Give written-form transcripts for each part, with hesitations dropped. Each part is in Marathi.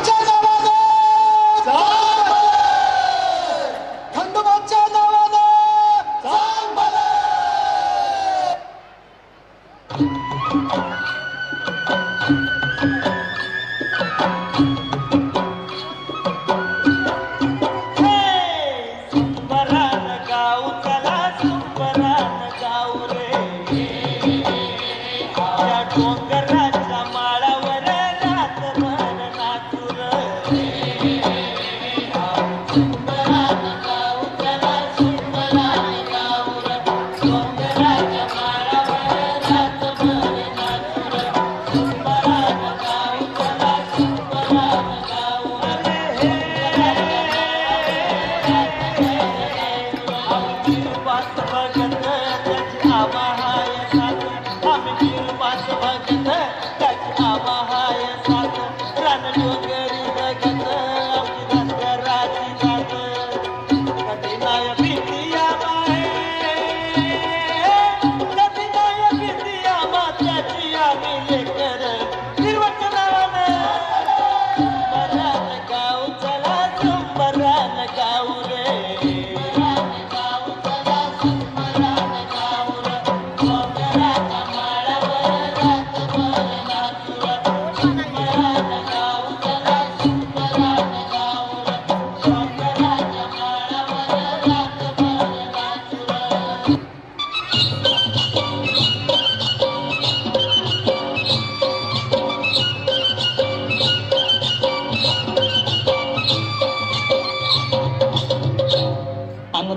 खंडोबाच्या नावानं सांग भले, खंडोबाच्या नावानं सांग भले.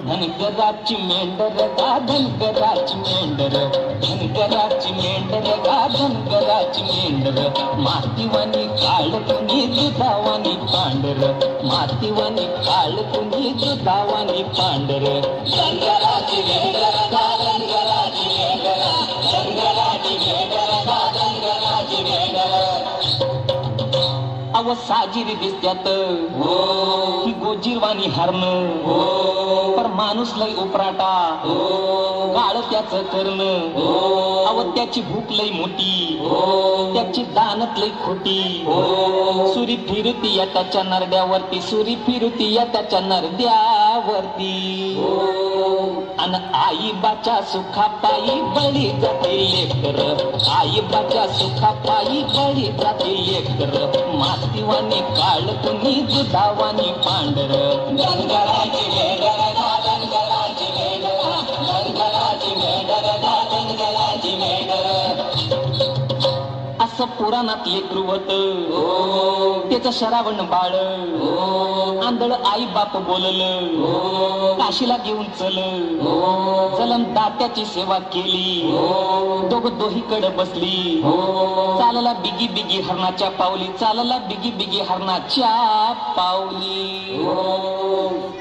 धनगराची मेंढर गा धनगराची मेंढर, धनगराची मेंढर गा धनगराची मेंढर, मातीवानी काळ कुणी दुधावानी पांढर, मातीवानी काळ कुणी दुधावानी पांढर. धनगराची मेंढर गा धनगराची मेंढर, धनगराची मेंढर गा धनगराची मेंढर. अव साजिरी दिसत्यात ही गोजीरवाणी हरण, पर माणूस लय उपराटा काळ त्याच करण. अव त्याची भूक लय मोठी, त्याची दानत लय खोटी. सुरी फिरती या त्याच्या नरड्यावरती, सुरी फिरती या त्याच्या नरड्यावरती. अन आई बाच्या सुखा पायी बळी जाते लेकर, आई बाच्या सुखा पायी बळी जाते लेकर. मातीवानी काळ कुणी दुधावानी पांढर. धनगराची मेंढर गा धनगराची मेंढर, धनगराची मेंढर गा धनगराची मेंढर. असं पुराणात लेकरू होत, त्याचं शरावण बाळ. आंधळ आई बाप बोललं, काशीला घेऊन चल. जलम दात्याची सेवा केली, दोघं दोहीकडे बसली. चालला बिगी बिगी हरणाच्या पावली, चालला बिगी बिगी हरणाच्या पावली.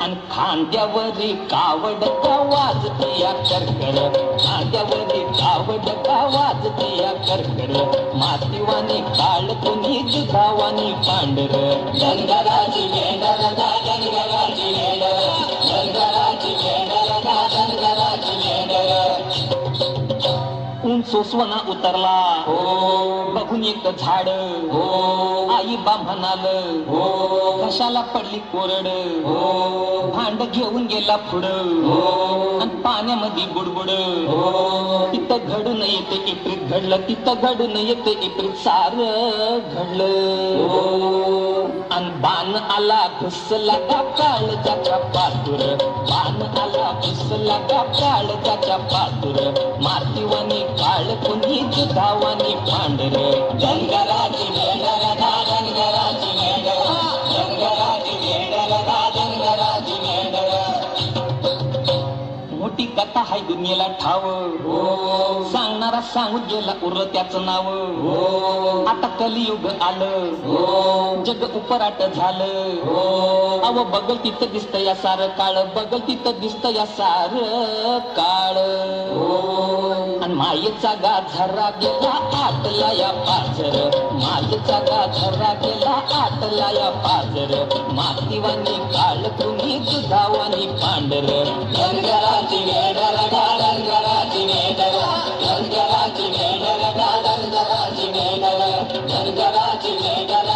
आणि खांद्यावरी कावड का वाजते या करकर, खांद्यावरी कावड का वाजते या करकर. मातीवानी काळ कुणी दुधावानी पांढर. धनगराची मेंढर गा धनगराची मेंढर, धनगराची मेंढर गा धनगराची मेंढर. ऊन सोसवना उतरला बघून एक झाड. आई बा म्हणाल कशाला पडली कोरड. भांड घेऊन गेला पुढं आणि पाण्यामध्ये बुडबुड. तिथं घडून येते इप्रीत घडलं, तिथं घडून येते इप्रीत सार घडलं. आणि बाण आला घुसला का काळजाच्या पातूर, बाण आला घुसला का काळजाच्या पातूर. मातीवानी काळ कुणी दुधावानी पांढर. धनगराची मेंढर गा धनगराची मेंढर, धनगराची मेंढर गा धनगराची मेंढर. मोठी कथा हाय दुनियेला ठाव, सांगणारा सांगून गेला उरलं त्याचं नाव. आता कलियुग आलं, जग उपराट झालं. अव बगल तिथं दिसत या सार काळ, बगल तिथं दिसत या सार काळ. आणि मायेचा गाझरा गेला आटला या पाझर, मायेचा गाझरा गेला आटला या पाझर. मातीवानी काळ कुणी दुधावानी पांढर. धनगराची मेंढर गा धनगराची मेंढर, धनगराची मेंढर गा धनगराची मेंढर, धनगराची मेंढर